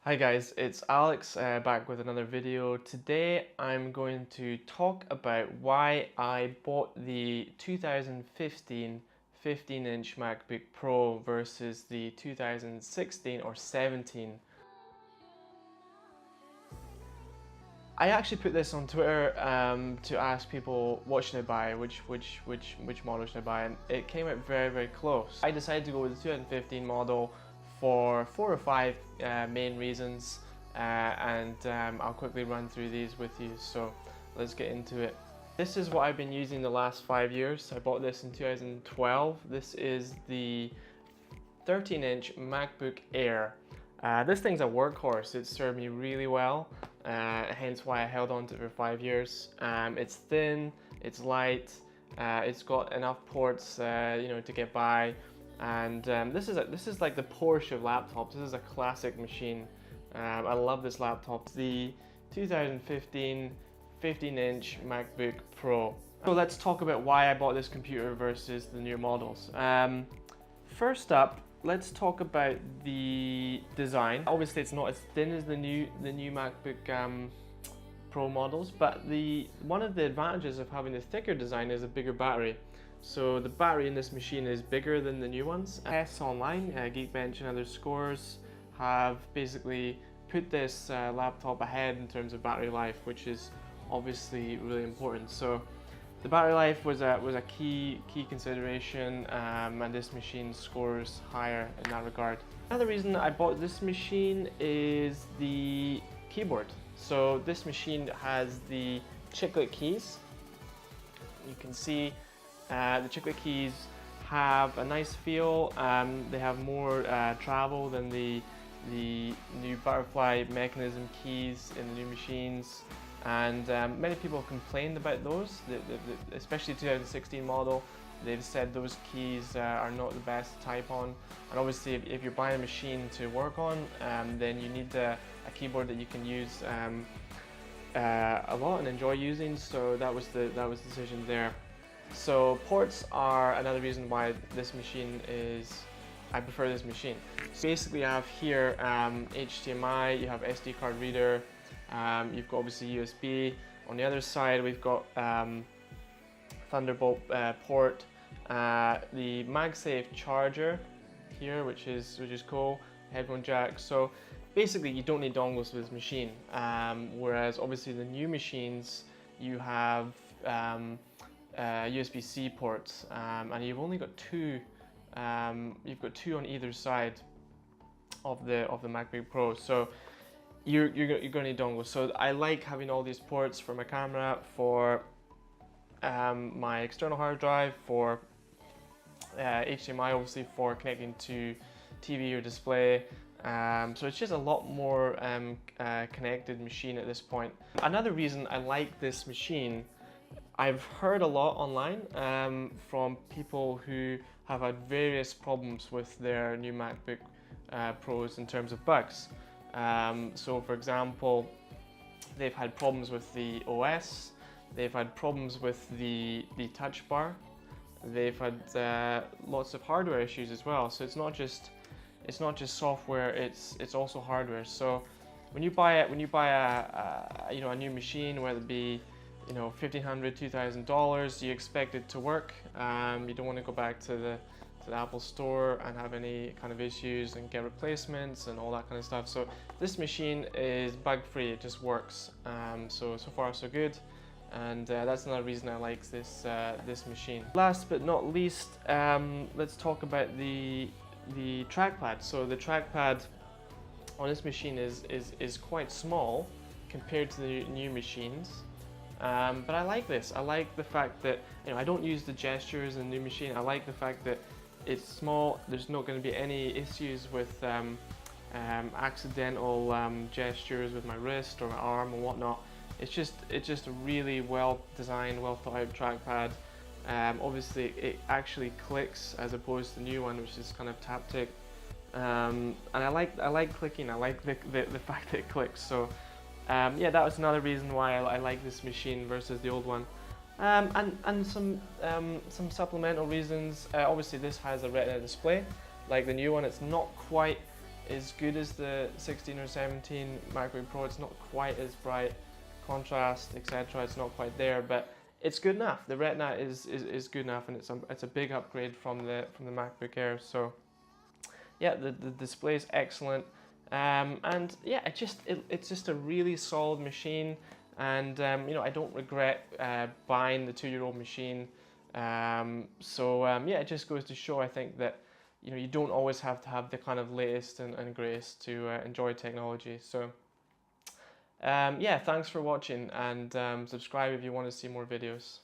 Hi guys, it's Alex back with another video. Today I'm going to talk about why I bought the 2015 15-inch MacBook Pro versus the 2016 or 17. I actually put this on Twitter to ask people what should I buy, which model should I buy, and it came out very close. I decided to go with the 2015 model for 4 or 5 main reasons, and I'll quickly run through these with you. So let's get into it. This is what I've been using the last 5 years. I bought this in 2012. This is the 13-inch MacBook Air. This thing's a workhorse. It's served me really well, hence why I held on to it for 5 years. It's thin, it's light, it's got enough ports, to get by, and this is like the Porsche of laptops. This is a classic machine. I love this laptop. It's the 2015 15-inch MacBook Pro. So let's talk about why I bought this computer versus the newer models. First up, let's talk about the design. Obviously, it's not as thin as the new MacBook Pro models, but one of the advantages of having the thicker design is a bigger battery. So the battery in this machine is bigger than the new ones. Tests online, Geekbench and other scores have basically put this laptop ahead in terms of battery life, which is obviously really important. So the battery life was a key consideration, and this machine scores higher in that regard. Another reason I bought this machine is the keyboard. So this machine has the chiclet keys. You can see the chiclet keys have a nice feel. They have more travel than the new butterfly mechanism keys in the new machines. And many people have complained about those, especially 2016 model. They've said those keys are not the best to type on. And obviously, if you're buying a machine to work on, then you need a keyboard that you can use a lot and enjoy using. So that was the decision there. So ports are another reason why I prefer this machine. So basically, I have here HDMI. You have SD card reader. You've got obviously USB. On the other side, we've got Thunderbolt port, the MagSafe charger here, which is cool. Headphone jack. So basically, you don't need dongles with this machine. Whereas obviously the new machines, you have USB-C ports, and you've only got two. You've got two on either side of the MacBook Pro. So you're going to need dongles. So I like having all these ports for my camera, for my external hard drive, for HDMI obviously for connecting to TV or display. So it's just a lot more connected machine at this point. Another reason I like this machine, I've heard a lot online from people who have had various problems with their new MacBook Pros in terms of bugs. So for example, they've had problems with the OS, they've had problems with the touch bar, they've had lots of hardware issues as well. So it's not just software, it's also hardware. So when you buy a new machine, whether it be $1,500, $2,000, you expect it to work. You don't want to go back to the Apple store and have any kind of issues and get replacements and all that kind of stuff. So this machine is bug-free, it just works. So far so good, and that's another reason I like this machine. Last but not least, let's talk about the trackpad. So the trackpad on this machine is quite small compared to the new machines. But I like this. I like the fact that I don't use the gestures in the new machine. I like the fact that it's small. There's not going to be any issues with accidental gestures with my wrist or my arm or whatnot. It's just a really well designed, well thought out trackpad. Obviously, it actually clicks as opposed to the new one, which is kind of taptic. And I like clicking. I like the fact that it clicks. So. Yeah, that was another reason why I like this machine versus the old one. And some supplemental reasons. Obviously, this has a Retina display, like the new one. It's not quite as good as the 16 or 17 MacBook Pro. It's not quite as bright, contrast, etc. It's not quite there, but it's good enough. The Retina is good enough, and it's a big upgrade from the MacBook Air. So yeah, the display is excellent, and yeah, it's just a really solid machine, and you know, I don't regret buying the 2-year-old machine. Yeah, it just goes to show, I think, that you know, you don't always have to have the kind of latest and greatest to enjoy technology. So yeah, thanks for watching, and subscribe if you want to see more videos.